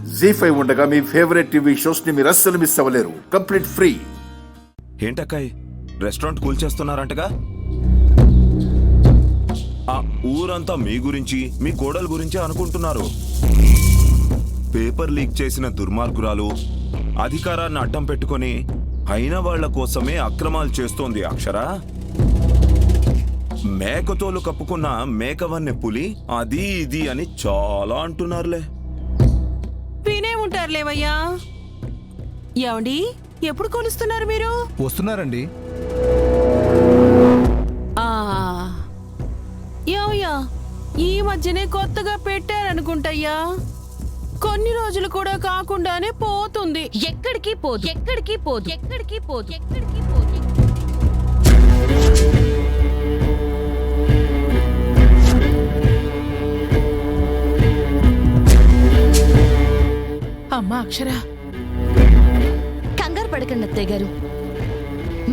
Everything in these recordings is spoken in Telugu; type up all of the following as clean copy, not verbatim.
జీ5 ఉండగా మీ ఫేవరెట్ టీవీ షోస్ ని మీరు అస్సలు మిస్ అవ్వలేరు. Complete free. ఏంటక్కాయ్ రెస్టారెంట్ కూల్చేస్తున్నారంటగా? ఆ ఊరంతా మీ గురించి మీ కోడలు గురించి అనుకుంటున్నారు. పేపర్ లీక్ చేసిన దుర్మార్గురాలు అధికారాన్ని అడ్డం పెట్టుకొని అయిన వాళ్ల కోసమే అక్రమాలు చేస్తోంది అక్షర. మేకతోలు కప్పుకున్న మేకవన్నె పులి అది ఇది అని చాలా అంటున్నారులే. వినే ఉంటారులేవయ్యా. ఏమండి, ఎప్పుడు కొలుస్తున్నారు మీరు? వస్తున్నారండి. ఏమయ్యా, ఈ మధ్యనే కొత్తగా పెట్టారనుకుంటయ్యా. కొన్ని రోజులు కూడా కాకుండానే పోతుంది. ఎక్కడికి పోదు, ఎక్కడికి పోదు, ఎక్కడికి పోదు, ఎక్కడికి పోదు. అమ్మా అక్షర, కంగారు పడకండి అత్తయ్య గారు,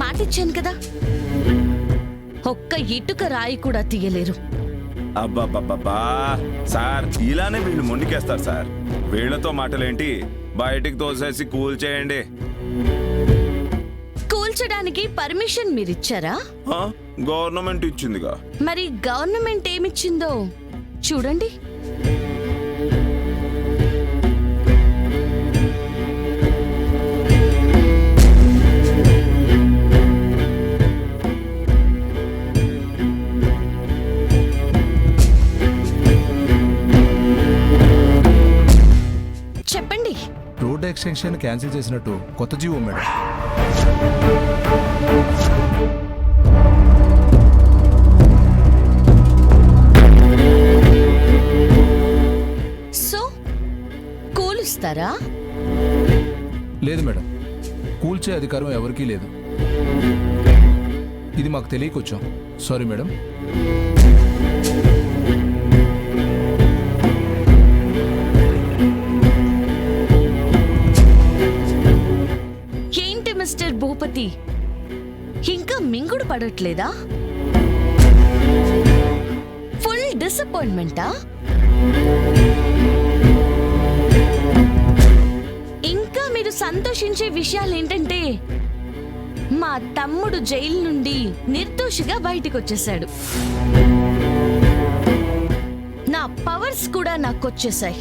మాటిచ్చాను కదా. ఒక్క ఇటుక రాయి కూడా తీయలేరు. అబ్బాబ్బాబ్బా సార్, ఇలానే వీళ్ళు మొండికేస్తారు సార్. వీళ్లతో మాటలేంటి, బయటికి తోసేసి కూల్ చేయండి. కూల్చడానికి పర్మిషన్ మీరిచ్చారా? గవర్నమెంట్ ఇచ్చిందిగా. మరి గవర్నమెంట్ ఏమిచ్చిందో చూడండి. చెప్పండి. రోడ్ ఎక్స్టెన్షన్ క్యాన్సిల్ చేసినట్టు కొత్త జీవో మేడం. సో కూలుస్తారా? లేదు మేడం, కూల్చే అధికారం ఎవరికీ లేదు. ఇది మాకు తెలియకొచ్చాం. Sorry madam. ఏంటి మిస్టర్ భూపతి, ఇంకా మింగుడు పడట్లేదా? ఫుల్ డిసప్పాయింట్మెంటా? ఇంకా మీరు సంతోషించే విషయాలు ఏంటంటే, మా తమ్ముడు జైలు నుండి నిర్దోషిగా బయటికి వచ్చేసాడు. నా పవర్స్ కూడా నాకొచ్చేసాయి.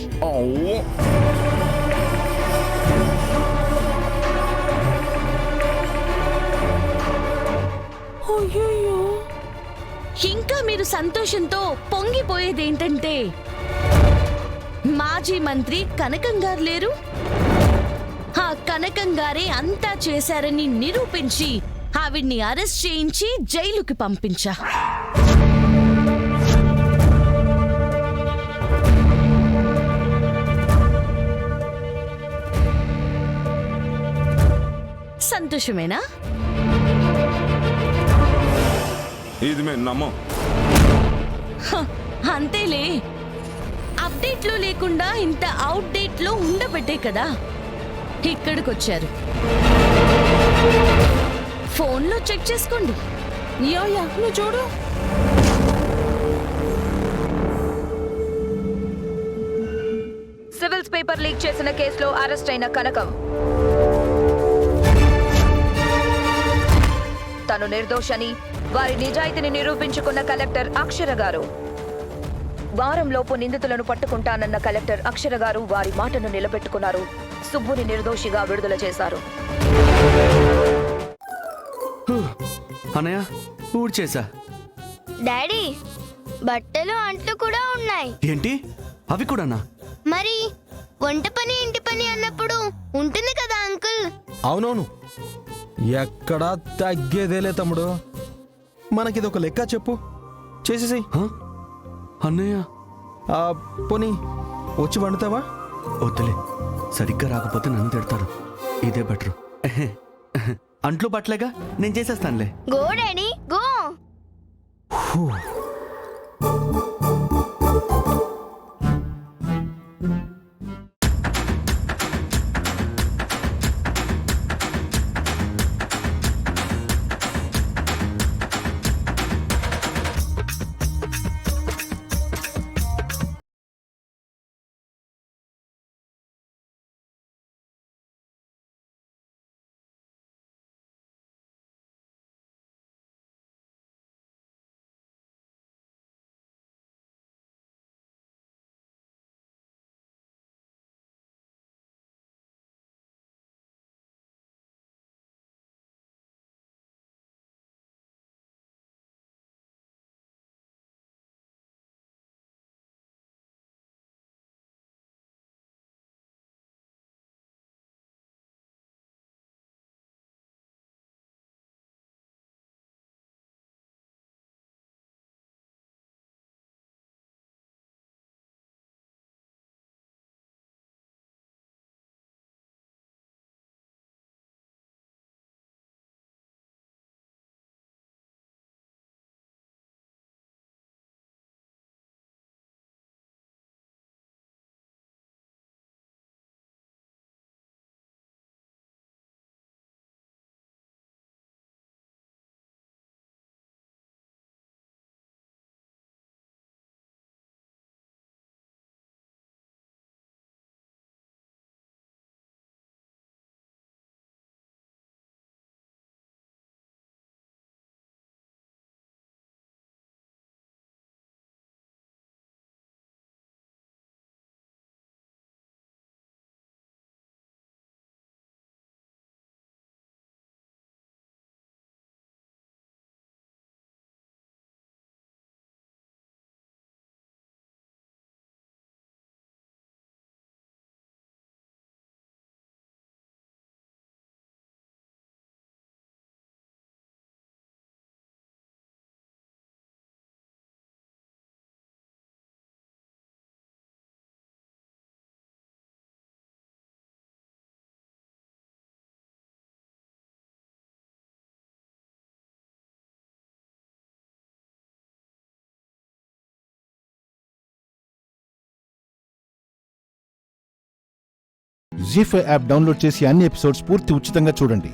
ఇంకా మీరు సంతోషంతో పొంగిపోయేదేంటంటే, మాజీ మంత్రి కనకం గారు లేరు, ఆ కనకం గారే అంతా చేశారని నిరూపించి ఆవిడ్ని అరెస్ట్ చేయించి జైలుకి పంపించా. సంతోషమేనా? ఇది మేము నమ్మం. అంతేలే, అప్డేట్లో లేకుండా ఇంత అవుట్డేట్లో ఉండబట్టే కదా ఇక్కడికొచ్చారు. ఫోన్లో చెక్ చేసుకోండి. యోయా, నువ్వు చూడు. సివిల్స్ పేపర్ లీక్ చేసిన కేసులో అరెస్ట్ అయిన కనకం తను నిర్దోషని వారి నిజాయితీని నిరూపించుకున్న కలెక్టర్ అక్షర గారు. వారంలోపు నిందితులను పట్టుకుంటానన్న కలెక్టర్ అక్షర గారు వారి మాటను నిలబెట్టుకున్నారు. సుబ్బుని నిర్దోషిగా విడుదల చేశారు. అన్నయ్య ఊడ్చేసా. డాడీ, బట్టలు అంట్లు కూడా ఉన్నాయి. ఏంటి, అవి కూడానా? మరి వంట పని ఇంటి పని అన్నప్పుడు ఉంటుంది కదా అంకుల్. అవునవును, ఎక్కడా తగ్గేదేలే తమ్ముడు. మనకిదొక లెక్క చెప్పు, చేసేసి. అన్నయ్య పోనీ వచ్చి వండుతావా? వద్దులే, సరిగ్గా రాకపోతే నన్ను తిడతారు. ఇదే బెటరు. అంట్లు పట్టలేగా, నేను చేసేస్తానులే. Go daddy go. ZEE5 app download చేసి అన్ని ఎపిసోడ్స్ పూర్తి ఉచితంగా చూడండి.